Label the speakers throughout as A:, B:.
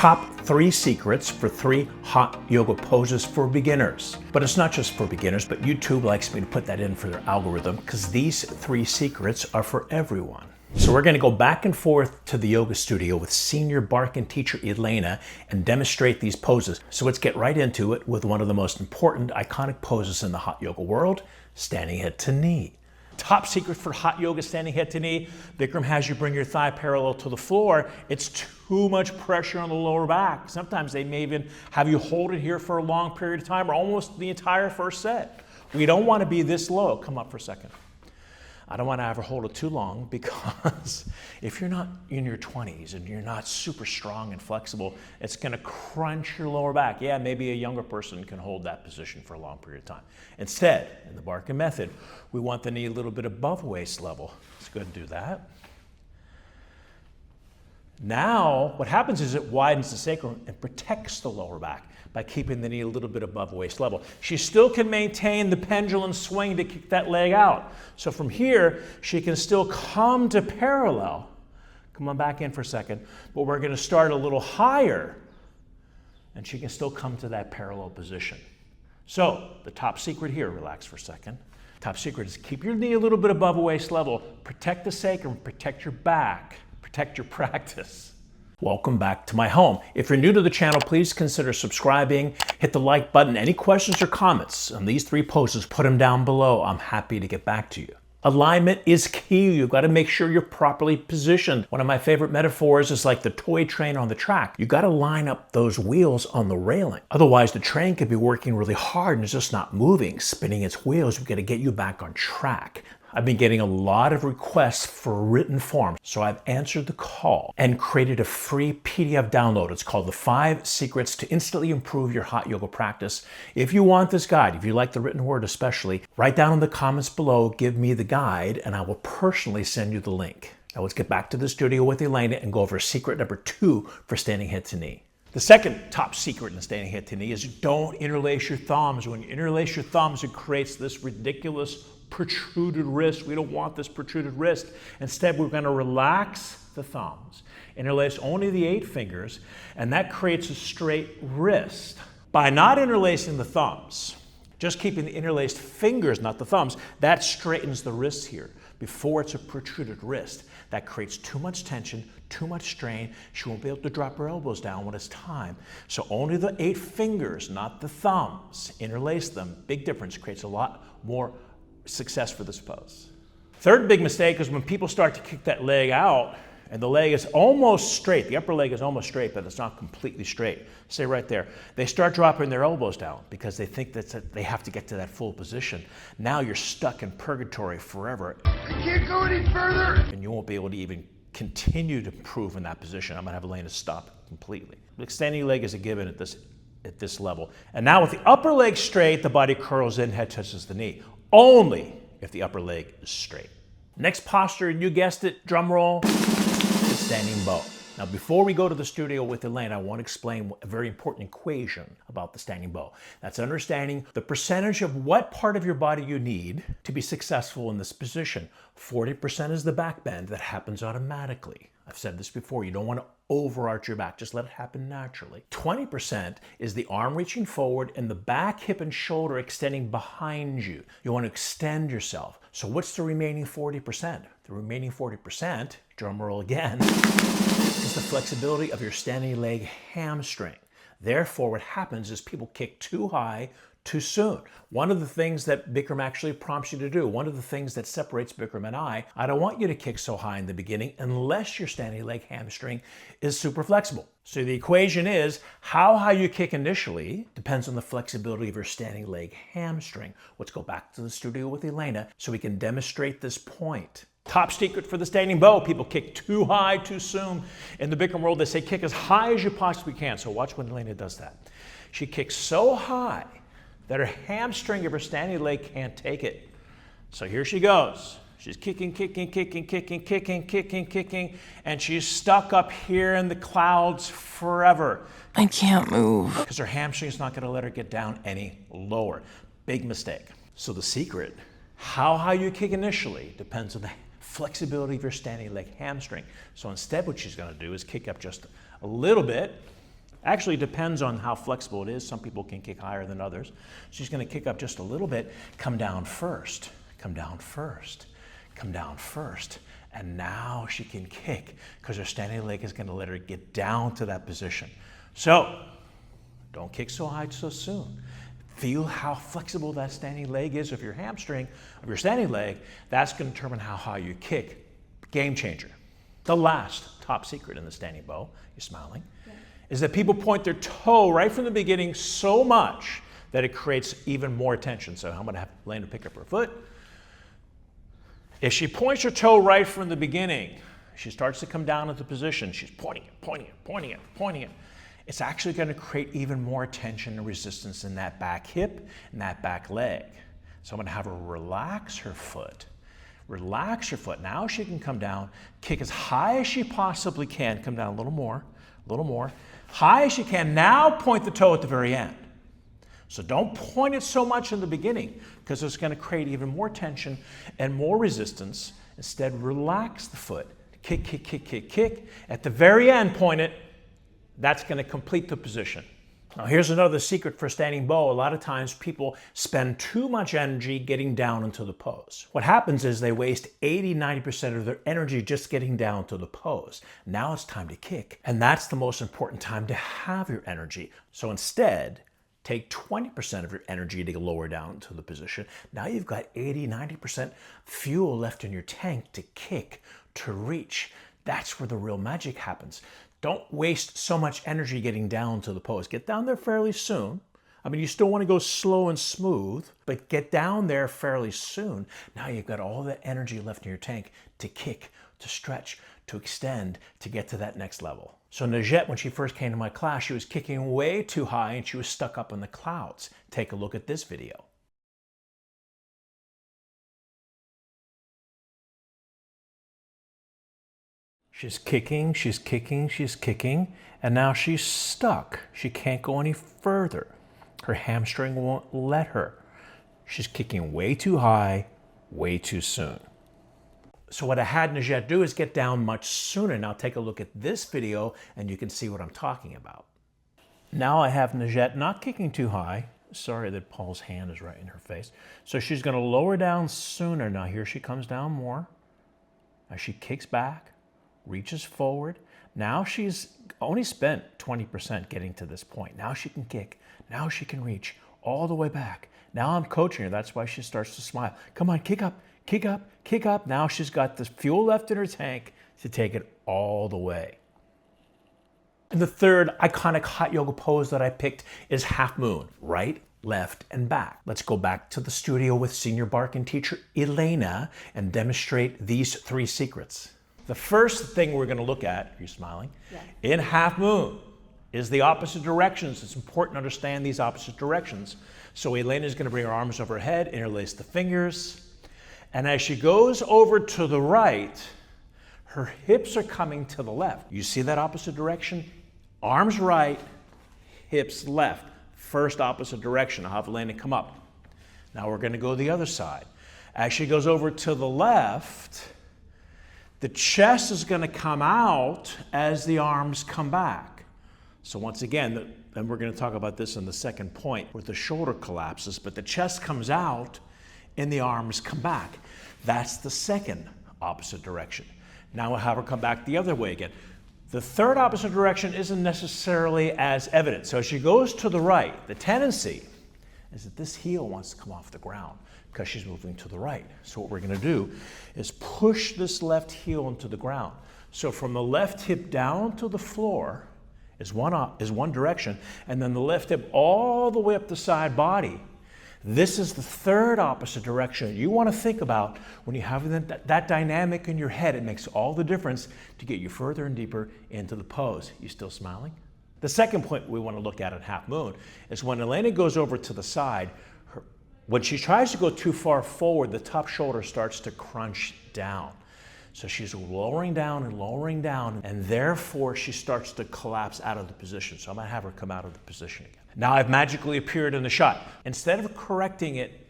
A: top 3 secrets for 3 hot yoga poses for beginners. But it's not just for beginners, but YouTube likes me to put that in for their algorithm because these 3 secrets are for everyone. So we're going to go back and forth to the yoga studio with senior Barkan teacher Elena and demonstrate these poses. So let's get right into it with one of the most important iconic poses in the hot yoga world, standing head to knee. Top secret for hot yoga, standing head to knee. Bikram has you bring your thigh parallel to the floor. It's too much pressure on the lower back. Sometimes they may even have you hold it here for a long period of time or almost the entire first set. We don't want to be this low. Come up for a second. I don't want to ever hold it too long because if you're not in your 20s and you're not super strong and flexible, it's going to crunch your lower back. Yeah, maybe a younger person can hold that position for a long period of time. Instead, in the Barkan Method, we want the knee a little bit above waist level. Let's go ahead and do that. Now, what happens is it widens the sacrum and protects the lower back by keeping the knee a little bit above waist level. She still can maintain the pendulum swing to kick that leg out. So from here, she can still come to parallel. Come on back in for a second. But we're going to start a little higher, and she can still come to that parallel position. So the top secret here, relax for a second. Top secret is keep your knee a little bit above waist level, protect the sacrum, protect your back, protect your practice. Welcome back to my home. If you're new to the channel, please consider subscribing, hit the like button. Any questions or comments on these 3 poses, put them down below. I'm happy to get back to you. Alignment is key. You've got to make sure you're properly positioned. One of my favorite metaphors is like the toy train on the track. You got to line up those wheels on the railing. Otherwise, the train could be working really hard and it's just not moving, spinning its wheels. We've got to get you back on track. I've been getting a lot of requests for written form, so I've answered the call and created a free PDF download. It's called The 5 Secrets to Instantly Improve Your Hot Yoga Practice. If you want this guide, if you like the written word especially, write down in the comments below, give me the guide, and I will personally send you the link. Now let's get back to the studio with Elena and go over secret number 2 for standing head to knee. The second top secret in standing head to knee is don't interlace your thumbs. When you interlace your thumbs, it creates this ridiculous protruded wrist. We don't want this protruded wrist. Instead, we're going to relax the thumbs, interlace only the 8 fingers, and that creates a straight wrist. By not interlacing the thumbs, just keeping the interlaced fingers, not the thumbs, that straightens the wrist here. Before it's a protruded wrist, that creates too much tension, too much strain. She won't be able to drop her elbows down when it's time. So only the 8 fingers, not the thumbs, interlace them. Big difference, creates a lot more success for this pose. Third big mistake is when people start to kick that leg out and the leg is almost straight. The upper leg is almost straight, but it's not completely straight. Stay right there. They start dropping their elbows down because they think that they have to get to that full position. Now you're stuck in purgatory forever.
B: I can't go any further.
A: And you won't be able to even continue to improve in that position. I'm gonna have Elena stop completely. The extending leg is a given at this level. And now with the upper leg straight, the body curls in, head touches the knee. Only if the upper leg is straight. Next posture, and you guessed it, drum roll, is standing bow. Now before we go to the studio with Elena, I want to explain a very important equation about the standing bow. That's understanding the percentage of what part of your body you need to be successful in this position. 40% is the back bend that happens automatically. I've said this before, you don't want to overarch your back, just let it happen naturally. 20% is the arm reaching forward and the back, hip, and shoulder extending behind you. You want to extend yourself. So what's the remaining 40%? The remaining 40%, drum roll again, is the flexibility of your standing leg hamstring. Therefore, what happens is people kick too high too soon. One of the things that Bikram actually prompts you to do, one of the things that separates Bikram and I don't want you to kick so high in the beginning unless your standing leg hamstring is super flexible. So the equation is how high you kick initially depends on the flexibility of your standing leg hamstring. Let's go back to the studio with Elena so we can demonstrate this point. Top secret for the standing bow, people kick too high too soon. In the Bikram world, they say kick as high as you possibly can. So watch when Elena does that. She kicks so high that her hamstring of her standing leg can't take it. So here she goes. She's kicking, kicking, kicking, kicking, kicking, kicking, kicking, and she's stuck up here in the clouds forever.
C: I can't move.
A: Because her hamstring's not gonna let her get down any lower. Big mistake. So the secret, how high you kick initially depends on the flexibility of your standing leg hamstring. So instead what she's gonna do is kick up just a little bit, Actually, it depends on how flexible it is. Some people can kick higher than others. She's going to kick up just a little bit, come down first, come down first, come down first. And now she can kick because her standing leg is going to let her get down to that position. So don't kick so high so soon. Feel how flexible that standing leg is of your hamstring, of your standing leg. That's going to determine how high you kick. Game changer. The last top secret in the standing bow, you're smiling, is that people point their toe right from the beginning so much that it creates even more tension. So I'm going to have Elena pick up her foot. If she points her toe right from the beginning, she starts to come down into position. She's pointing it, pointing it, pointing it, pointing it. It's actually going to create even more tension and resistance in that back hip and that back leg. So I'm going to have her relax her foot. Relax her foot. Now she can come down, kick as high as she possibly can. Come down a little more, high as she can. Now point the toe at the very end. So don't point it so much in the beginning because it's going to create even more tension and more resistance. Instead, relax the foot. Kick, kick, kick, kick, kick. At the very end, point it. That's going to complete the position. Now here's another secret for standing bow. A lot of times people spend too much energy getting down into the pose. What happens is they waste 80-90% of their energy just getting down to the pose. Now it's time to kick. And that's the most important time to have your energy. So instead, take 20% of your energy to lower down to the position. Now you've got 80-90% fuel left in your tank to kick, to reach. That's where the real magic happens. Don't waste so much energy getting down to the pose. Get down there fairly soon. I mean, you still want to go slow and smooth, but get down there fairly soon. Now you've got all the energy left in your tank to kick, to stretch, to extend, to get to that next level. So Najette, when she first came to my class, she was kicking way too high and she was stuck up in the clouds. Take a look at this video. She's kicking, she's kicking, she's kicking, and now she's stuck. She can't go any further. Her hamstring won't let her. She's kicking way too high, way too soon. So what I had Najette do is get down much sooner. Now take a look at this video and you can see what I'm talking about. Now I have Najette not kicking too high. Sorry that Paul's hand is right in her face. So she's going to lower down sooner. Now here she comes down more. Now she kicks back, reaches forward. Now she's only spent 20% getting to this point. Now she can kick. Now she can reach all the way back. Now I'm coaching her. That's why she starts to smile. Come on, kick up, kick up, kick up. Now she's got the fuel left in her tank to take it all the way. And the third iconic hot yoga pose that I picked is half moon, right, left, and back. Let's go back to the studio with senior Barkan teacher Elena and demonstrate these 3 secrets. The first thing we're going to look at, are you smiling? Yeah. In half moon is the opposite directions. It's important to understand these opposite directions. So Elena is going to bring her arms over her head, interlace the fingers. And as she goes over to the right, her hips are coming to the left. You see that opposite direction? Arms right, hips left. First opposite direction. I'll have Elena come up. Now we're going to go the other side. As she goes over to the left, the chest is going to come out as the arms come back. So once again, and we're going to talk about this in the second point, where the shoulder collapses, but the chest comes out and the arms come back. That's the second opposite direction. Now we'll have her come back the other way again. The third opposite direction isn't necessarily as evident. So as she goes to the right, the tendency is that this heel wants to come off the ground because she's moving to the right. So what we're going to do is push this left heel into the ground. So from the left hip down to the floor is one direction, and then the left hip all the way up the side body. This is the third opposite direction you want to think about when you have that dynamic in your head. It makes all the difference to get you further and deeper into the pose. You still smiling? The second point we want to look at in half moon is when Elena goes over to the side, when she tries to go too far forward, the top shoulder starts to crunch down. So she's lowering down, and therefore she starts to collapse out of the position. So I'm going to have her come out of the position again. Now I've magically appeared in the shot. Instead of correcting it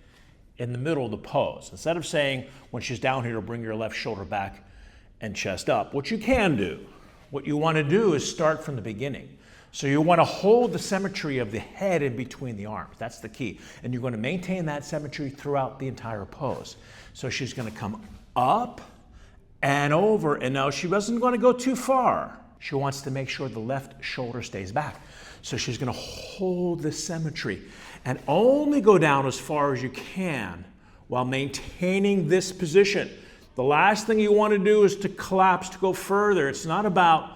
A: in the middle of the pose, instead of saying when she's down here to bring your left shoulder back and chest up, what you can do, what you want to do is start from the beginning. So you want to hold the symmetry of the head in between the arms. That's the key. And you're going to maintain that symmetry throughout the entire pose. So she's going to come up and over. And now she wasn't going to go too far. She wants to make sure the left shoulder stays back. So she's going to hold the symmetry and only go down as far as you can while maintaining this position. The last thing you want to do is to collapse, to go further. It's not about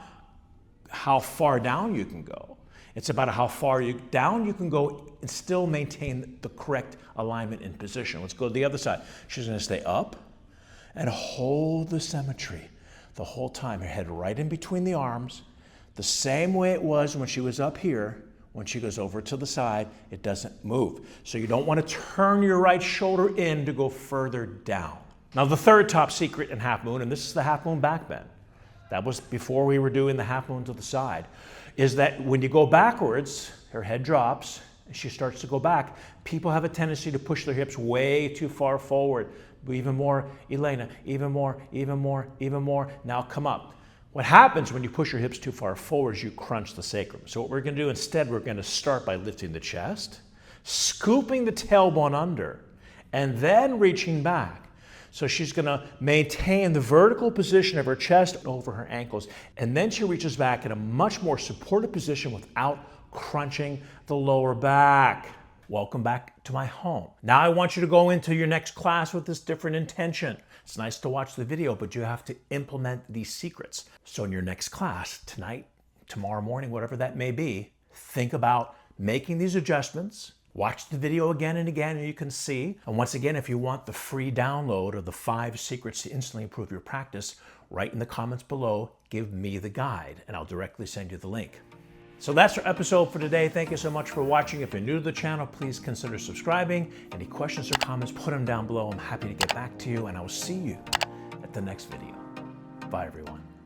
A: how far down you can go. It's about how far down you can go and still maintain the correct alignment and position. Let's go to the other side. She's going to stay up and hold the symmetry the whole time. Her head right in between the arms, the same way it was when she was up here. When she goes over to the side, it doesn't move. So you don't want to turn your right shoulder in to go further down. Now the third top secret in half moon, and this is the half moon back bend. That was before we were doing the half moon to the side, is that when you go backwards, her head drops, and she starts to go back. People have a tendency to push their hips way too far forward. Even more, Elena, even more, even more, even more. Now come up. What happens when you push your hips too far forward is you crunch the sacrum. So what we're going to do instead, we're going to start by lifting the chest, scooping the tailbone under, and then reaching back. So she's going to maintain the vertical position of her chest over her ankles, and then she reaches back in a much more supportive position without crunching the lower back. Welcome back to my home. Now I want you to go into your next class with this different intention. It's nice to watch the video, but you have to implement these secrets. So in your next class, tonight, tomorrow morning, whatever that may be, think about making these adjustments. Watch the video again and again and you can see. And once again, if you want the free download of the 5 secrets to instantly improve your practice, write in the comments below, give me the guide, and I'll directly send you the link. So that's our episode for today. Thank you so much for watching. If you're new to the channel, please consider subscribing. Any questions or comments, put them down below. I'm happy to get back to you, and I will see you at the next video. Bye, everyone.